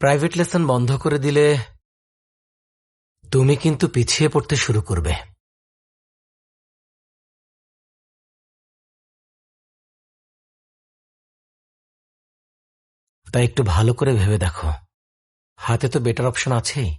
Private lesson বন্ধ করে দিলে তুমি কিন্তু পিছিয়ে পড়তে শুরু করবে। তাই একটু ভালো করে ভেবে দেখো, হাতে তো বেটার অপশন আছেই।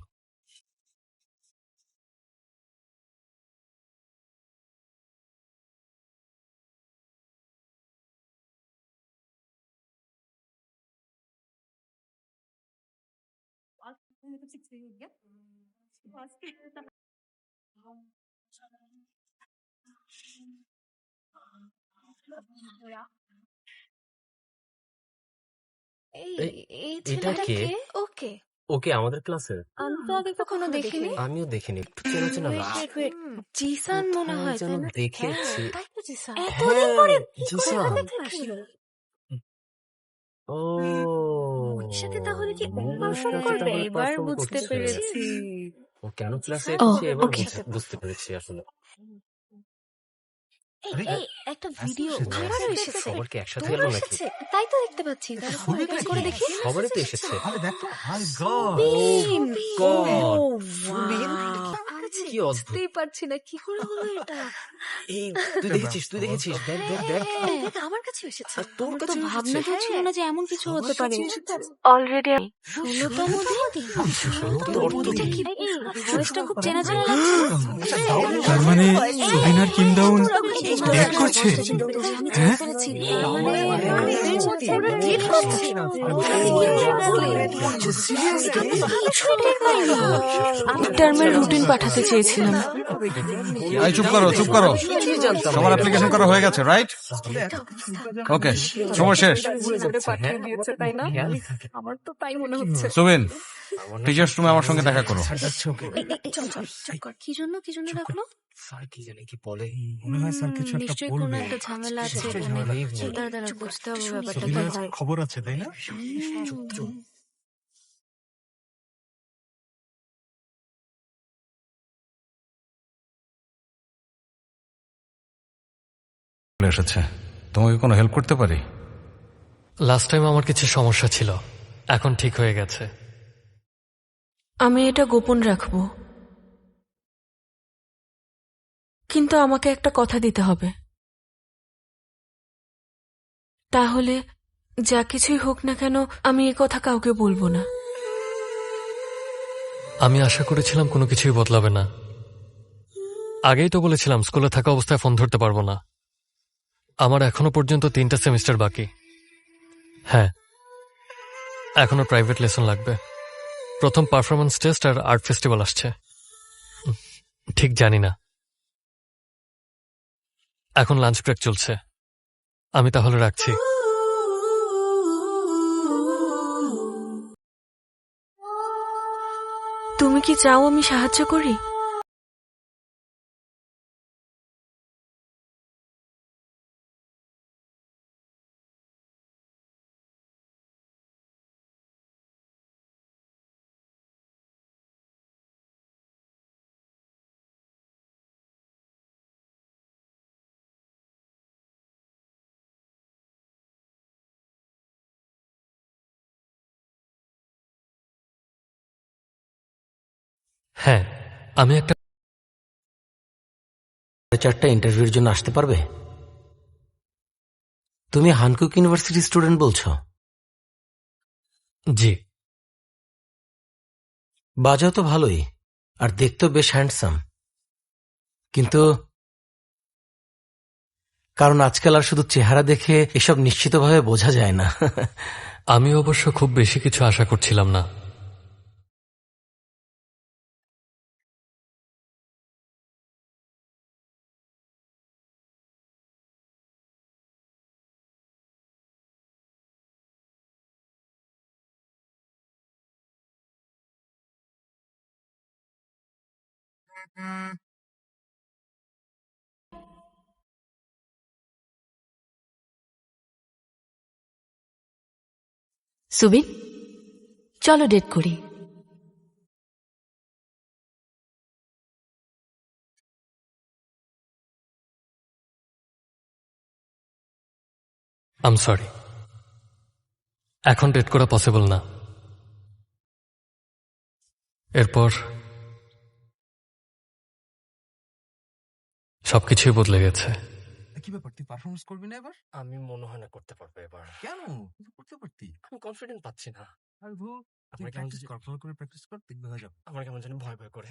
এই এটা ছেলেটা কে? কে? ওকে ওকে আমাদের ক্লাসের? আমি তো আগে কখনো দেখিনি। আমিও দেখিনি, একটু চেনা চেনা ওয়েট লাগছে। ওয়েট ওয়েট, জিসান মনে কোথায় হয়, যেন তাই না? দেখেছি। তাই তো জিসান। হ্যাঁ, এতদিন পরে জিসান। কোথা থেকে আসলো? ও, ওর সাথে তাহলে কি ও নীলের পারফর্ম সাথে করবে? তাহলে এবার perform বুঝতে করছে। পেরেছি। ও কেন ক্লাসে ও এসেছে এবার ওকে, বুঝতে পেরেছি আসলে। এই এই একটা ভিডিও আমারও এসেছে। সবার কি একসাথে তোরও এলো নাকি? এসেছে? তাই তো দেখতে পাচ্ছি। তাহলে প্লে করে দেখি। সবারই তো এসেছে। আরে দেখো, মাই গড, সুবিন! God! ও সুবিন! আমার কাছে কি অদ্ভুত। বুঝতেই পারছি না কি করে হলো এটা। এই তুই দেখেছিস, দেখ দেখ দেখ। এই দেখ, আমার কাছেও এসেছে। আর তোর আমার তো কাছেও ভাবনাতেও এসেছে। ছিল না যে এমন কিছু হতে পারে। অলরেডি 16তম দিন? 16তম দিন? এটা কি? এই ভয়েসটা খুব চেনা চেনা লাগছে না? তার মানে সুবিন আর কিম দাউন ডেট করছে? হ্যাঁ? আমি টার্মের রুটিন পাঠাতে চেয়েছিলাম। এই চুপ করো। সবার অ্যাপ্লিকেশন করা হয়ে গেছে, রাইট? ওকে, সময় শেষ। আমার তো তাই মনে হচ্ছে। সুবিন, টিচার্স রুমে আমার সঙ্গে দেখা করো। কি জন্য রাখলো? স্যার কি জানে কি বলে। মনে হয় স্যার কিছু একটা নিশ্চয়ই কোনো বলবে। একটা ঝামেলা আছে এখানে। দাঁড়া বুঝতে হবে ব্যাপারটা কি সুবিনের হয়। খবর আছে, তাই না? এসেছে, তোমাকে কোনো হেল্প করতে পারি? লাস্ট টাইম আমার কিছু সমস্যা ছিল, এখন ঠিক হয়ে গেছে। আমি এটা গোপন রাখব, কিন্তু আমাকে একটা কথা দিতে হবে। তাহলে যা কিছুই হোক না কেন আমি এ কথা কাউকে বলবো না। আমি আশা করেছিলাম কোনো কিছুই বদলাবে না। আগেই তো বলেছিলাম স্কুলে থাকা অবস্থায় ফোন ধরতে পারবো না। আমার এখনো পর্যন্ত 3টা সেমিস্টার বাকি। হ্যাঁ, এখনো প্রাইভেট লেসন লাগবে। প্রথম পারফরমেন্স টেস্ট আর আর্ট ফেস্টিভ্যাল আসছে। ঠিক জানি না। এখন লাঞ্চ ব্রেক চলছে, আমি তাহলে রাখছি। তুমি কি চাও আমি সাহায্য করি? হ্যাঁ, আমি একটা 4টা ইন্টারভিউর জন্য আসতে পারবে? তুমি হানকুক ইউনিভার্সিটি স্টুডেন্ট বলছো? জি। বাজাও তো ভালোই, আর দেখতেও বেশ হ্যান্ডসাম। কিন্তু কারণ আজকাল আর শুধু চেহারা দেখে এসব নিশ্চিতভাবে বোঝা যায় না। আমি অবশ্য খুব বেশি কিছু আশা করছিলাম না। সুবিন, চলো ডেট করি। আম সরি, এখন ডেট করা পসিবল না। এরপর সবকিছুই বদলে গেছে। কি ব্যাপার, তুই পারফরমেন্স করবি না এবার? আমি মনে হয় না করতে পারবো এবার। কেন? তুই তো করতে পারতি। আমি কনফিডেন্ট পাচ্ছি না। আর তুই আমার কেমন প্র্যাকটিস জানি- কর, ভালো করে প্র্যাকটিস কর, দেখবি হয়ে যাবে। আমার কেমন জানি ভয় ভয় করে।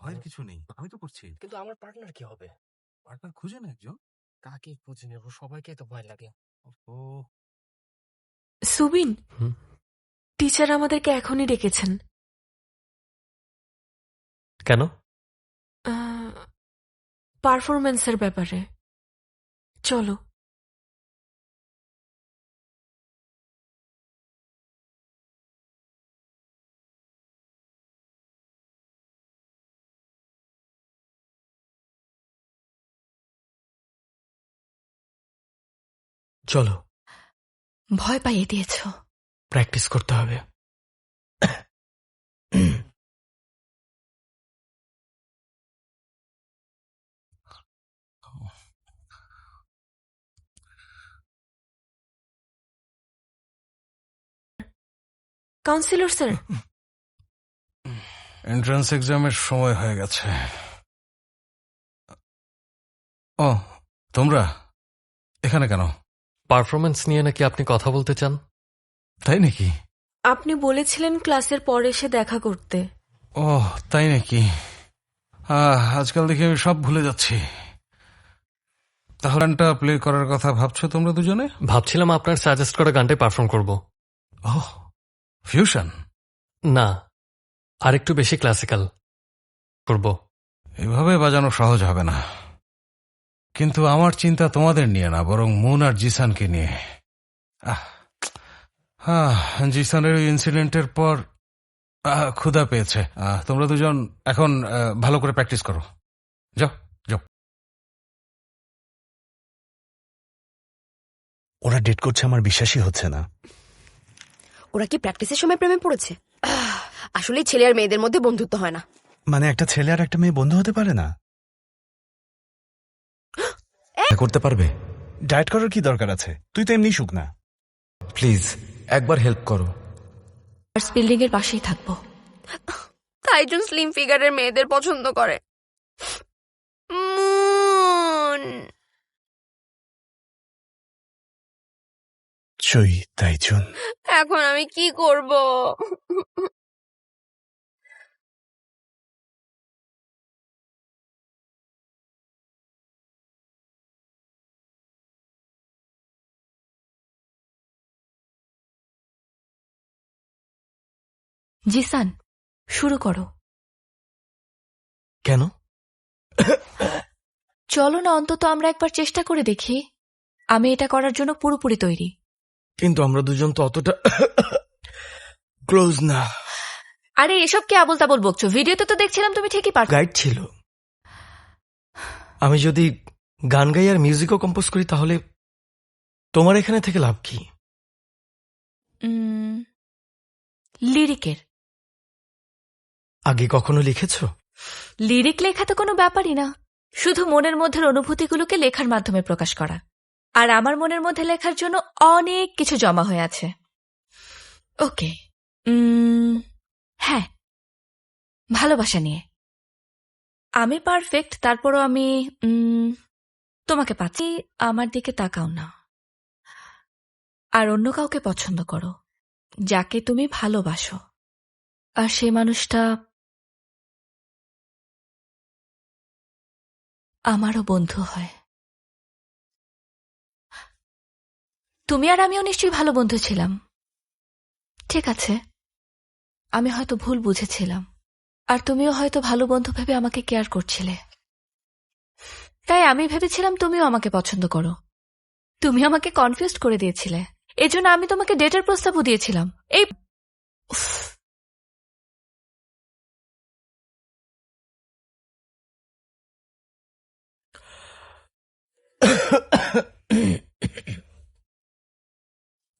ভয়ের কিছু নেই, আমি তো করছি। কিন্তু আমার পার্টনার কি হবে? পার্টনার খুঁজে না একজন। কাকে খুঁজে নেব? সবাইকে তো ভয় লাগে। ও, সুবিন, হুম? টিচার আমাদেরকে এখনই ডেকেছেন। কেন? পারফরমেন্সের ব্যাপারে। চলো। চলো, ভয় পাইয়ে দিয়েছ। প্র্যাকটিস করতে হবে। কাউন্সিলর স্যার, এন্ট্রান্স এক্সামের সময় হয়ে গেছে। ও, তোমরা এখানে কেন? পারফরমেন্স নিয়ে নাকি আপনি কথা বলতে চান? তাই নাকি? আপনি বলেছিলেন ক্লাসের পর এসে দেখা করতে। ও, তাই নাকি? আজকাল দেখি আমি সব ভুলে যাচ্ছি। তাহলে গানটা প্লে করার কথা ভাবছো তোমরা দুজনে? ভাবছিলাম আপনার সাজেস্ট করা গানটাই পারফর্ম করব। ও, ফিউশন। না, আর একটু বেশি ক্লাসিক্যাল করব। এভাবে বাজানো সহজ হবে না, কিন্তু আমার চিন্তা তোমাদের নিয়ে না, বরং মুন আর জিসানকে নিয়ে। জিসানের ওই ইনসিডেন্টের পর ক্ষুধা পেয়েছে। তোমরা দুজন এখন ভালো করে প্র্যাকটিস করো। যাও যাও। ওরা ডেট করছে, আমার বিশ্বাসই হচ্ছে না। ওরা কি প্র্যাকটিসের সময় প্রেমে পড়েছে? আসলে ছেলে আর মেয়েদের মধ্যে বন্ধুত্ব হয় না। মানে একটা ছেলে আর একটা মেয়ে বন্ধু হতে পারে না? করতে পারবে? ডায়েট করার কি দরকার আছে? তুই তো এমনি শুকনা। প্লিজ একবার হেল্প করো। আর্টস বিল্ডিং এর পাশেই থাকবো। তাইজন স্লিম ফিগারের মেয়েদের পছন্দ করে। মুন। চই তাইজুন। এখন আমি কি করব? জিসান, শুরু করো। কেন? চলো না, অন্তত আমরা একবার চেষ্টা করে দেখি। আমি এটা করার জন্য পুরোপুরি তৈরি। কিন্তু আমরা দুজন তো অতটা ক্লোজ না। আরে এসব কি আবল তাবল বকছো? ভিডিওতে তো দেখছিলাম তুমি ঠিকই পারছো। গাইড ছিল। আমি যদি গান গাই আর মিউজিকও কম্পোজ করি তাহলে তোমার এখানে থেকে লাভ কি? লিরিকের। আগে কখনো লিখেছো? লিরিক লেখা তো কোনো ব্যাপারই না, শুধু মনের মধ্যে অনুভূতিগুলোকে লেখার মাধ্যমে প্রকাশ করা। আর আমার মনের মধ্যে লেখার জন্য অনেক কিছু জমা হয়ে আছে। ওকে, হ্যাঁ, ভালোবাসা নিয়ে। আমি পারফেক্ট, তারপরও আমি তোমাকে পাচ্ছি। আমার দিকে তাকাও না, আর অন্য কাউকে পছন্দ করো যাকে তুমি ভালোবাসো, আর সে মানুষটা আমারও বন্ধু হয়। তুমি আর আমিও নিশ্চয়ই ভালো বন্ধু ছিলাম। ঠিক আছে, আমি হয়তো ভুল বুঝেছিলাম, আর তুমিও হয়তো ভালো বন্ধু ভেবে আমাকে কেয়ার করছিলে। তাই আমি ভেবেছিলাম তুমিও আমাকে পছন্দ করো। তুমি আমাকে কনফিউজ করে দিয়েছিলে, এজন্য আমি তোমাকে ডেটের প্রস্তাবও দিয়েছিলাম। এই উফ,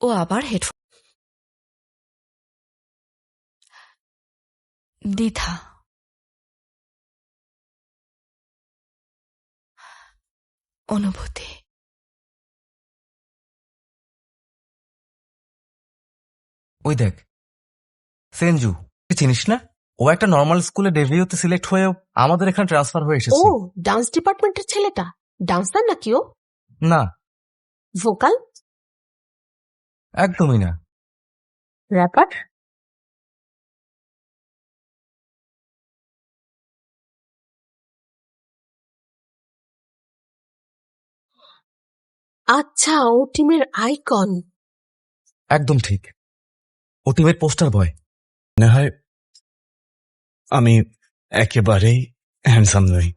ও আবার হেডফোন। দ্বিধা, অনুভূতি। ওই দেখ, সেনজু, তুই চিনিস না? ও একটা নর্মাল স্কুলে ডেভিউতে সিলেক্ট হয়েও আমাদের এখানে ট্রান্সফার হয়ে ও এসেছে। ডান্স ডিপার্টমেন্টের ছেলেটা ডান্সার নাকি ও? না, ভোকাল, একদমই না। র্যাপার? আচ্ছা, ও টিমের আইকন। একদম ঠিক, ও টিমের পোস্টার বয়। মনে হয় আমি একেবারেই হ্যান্ডসাম নই।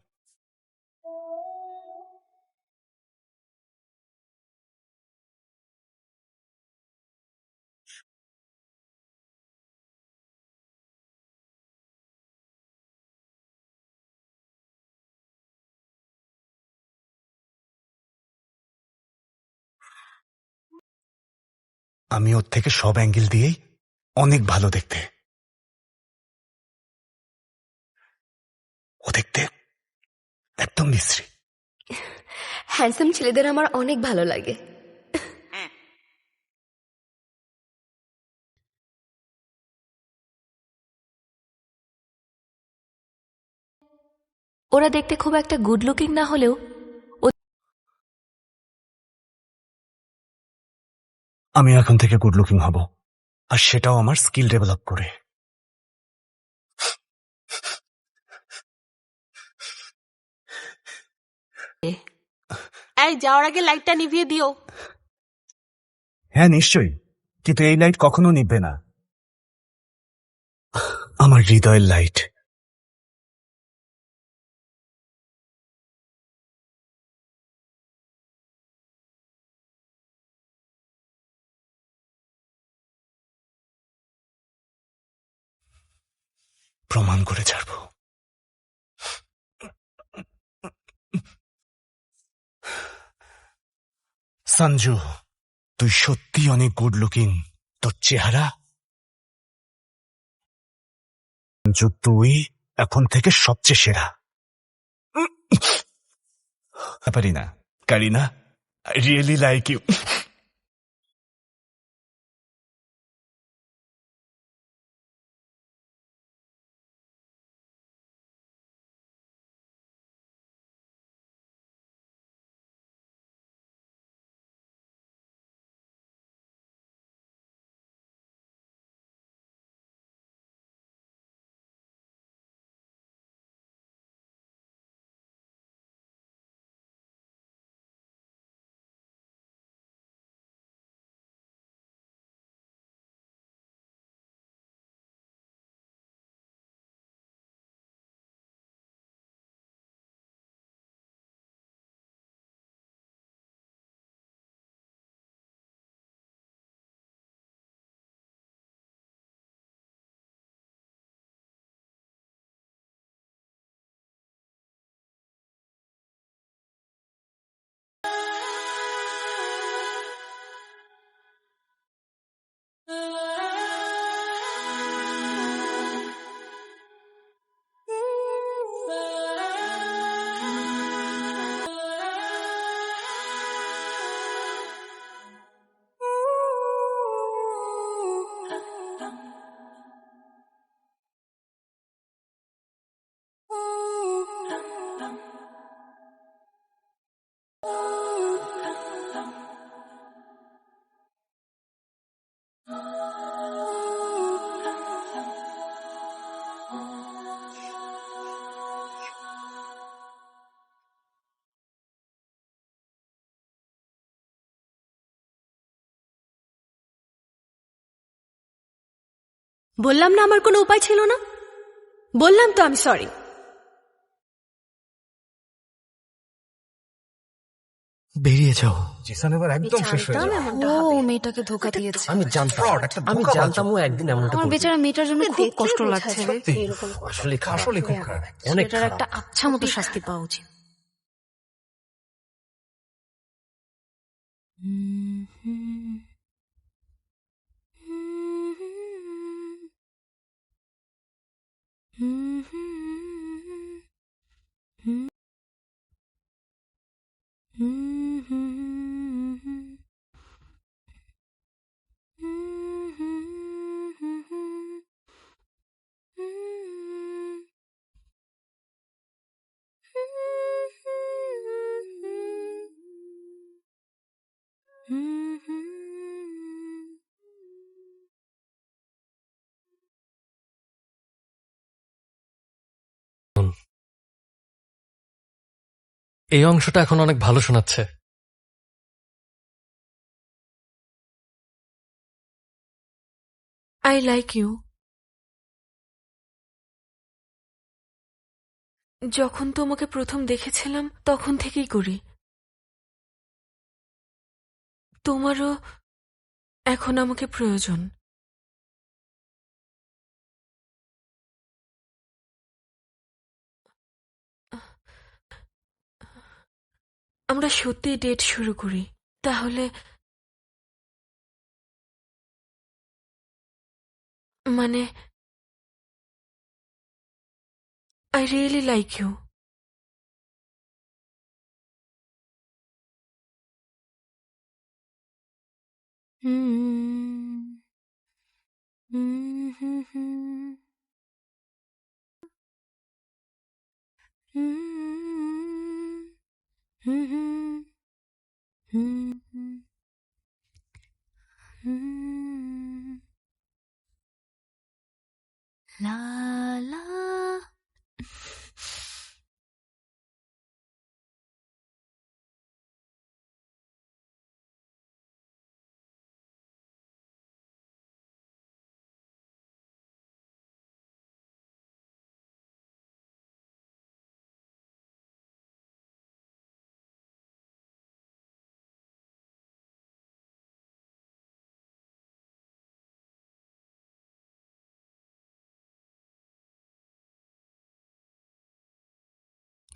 আমি ওর থেকে সব অ্যাঙ্গেল দিয়েই অনেক ভালো দেখতে। ও দেখতে একদম মিস্ত্রি। হ্যান্ডসাম ছেলেদের আমার অনেক ভালো লাগে। ওরা দেখতে খুব একটা গুড লুকিং না হলেও আমি এখন থেকে গুড লুকিং হব, আর সেটাও আমার স্কিল ডেভেলপ করে। এই যাওয়ার আগে লাইটটা নিভিয়ে দিও। হ্যাঁ নিশ্চয়ই, কিন্তু এই লাইট কখনো নিভবে না। আমার হৃদয়ের লাইট। প্রমাণ করে ছাড়ব। সঞ্জু, তুই সত্যি অনেক গুড লুকিং। তোর চেহারা। সঞ্জু, তুই এখন থেকে সবচেয়ে সেরা। পারি না Kareena, I really like you. বললাম না আমার কোনো উপায় ছিল না, বললাম তো আমি সরি। বেরিয়ে যাও। জিসান এবার একদম শেষ হয়ে যাবে। ও মেয়েটাকে ধোকা দিয়েছে। আমি জানতাম ও একদিন এমনটা আমার করবে। বেচারা মেয়েটার জন্য খুব কষ্ট লাগছে রে। আসলে খুব খারাপ, অনেক এটার খারাপ। একটা আচ্ছা মতো শাস্তি পাওয়া উচিত। এই অংশটা এখন অনেক ভালো শোনাচ্ছে। I like you. যখন তোমাকে প্রথম দেখেছিলাম তখন থেকেই করি। তোমারও এখন আমাকে প্রয়োজন। আমরা সত্যিই ডেট শুরু করি তাহলে। মানে আই রিয়েলি লাইক ইউ। লা লা।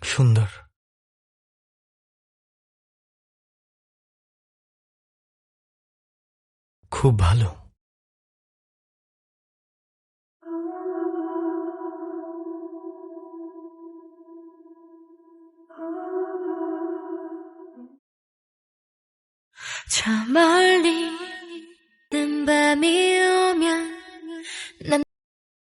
সুন্দর। খুব ভালো। 참